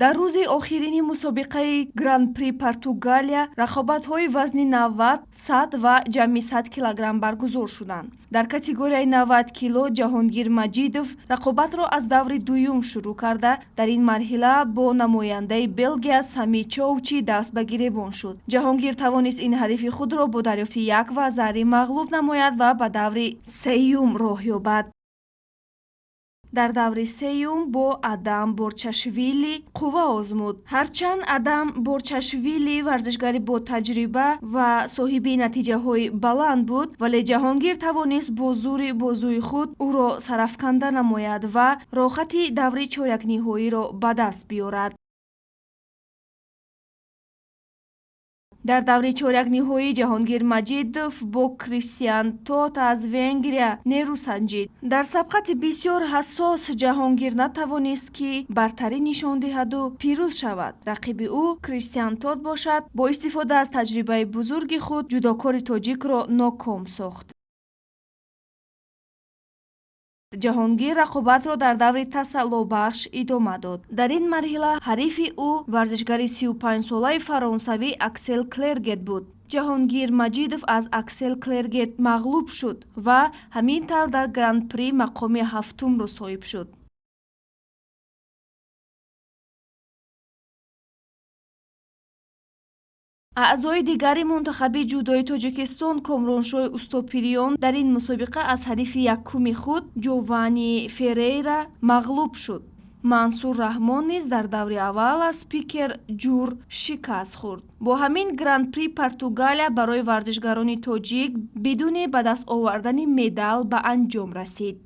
дар рӯзи охирини мусобиқаи Гран-при Португалия рақобатҳои вазни 90, 100 ва ҷамъи 100 килограмм баргузор шуданд. дар категорияи 90 кило Ҷаҳонгир Маҷидов рақобатро аз даври дуюм шурӯъ карда, дар ин марҳила бо намояндаи Белгия Сами Чоучи даст ба гиребон шуд. Ҷаҳонгир тавонист ин ҳарифи худро бо дарёфти 1-0 мағлуб намояд ва ба даври сеюм роҳ ёбад. дар даври сеюм бо Адам Борчашвили қувва озмуд. ҳарчанд Адам Борчашвили варзишгари бо таҷриба ва соҳиби натиҷаҳои баланд буд, вале Ҷаҳонгир тавонист бо зури бозуи худ ӯро сарафканда намояд ва роҳхати даври чоракниҳоиро ба даст биёрад. дар даври чоракниҳоӣ Ҷаҳонгир Маҷидов бо Кристиан Тот аз Венгрия нерӯ санҷид. дар сабқати бисёр ҳассос Ҷаҳонгир натавонист ки бартарӣ нишон диҳаду пирӯз шавад. рақиби ӯ Кристиан Тот бошад, бо истифода аз таҷрибаи бузурги худ ҷудокори тоҷикро ноком сохт. Ҷаҳонгир рақобатро дар даври тасаллубахш идома дод. дар ин марҳила ҳарифи ӯ варзишгари 35-солаи фаронсавӣ Аксел Клергет буд. Ҷаҳонгир Маҷидов аз Аксел Клергет мағлуб шуд ва ҳамин тавр дар Гран-при мақоми ҳафтумро соҳиб шуд. аъзои дигари мунтахаби ҷудои Тоҷикистон Комроншоҳ Устопириён дар ин мусобиқа аз ҳарифи якуми худ Ҷованни Феррейра мағлуб шуд. Мансур Раҳмон низ дар даври аввал аз Пикер Ҷур шикаст хӯрд. бо ҳамин Гран-при Португалия барои варзишгарони тоҷик бидуни ба даст овардани медал ба анҷом расид.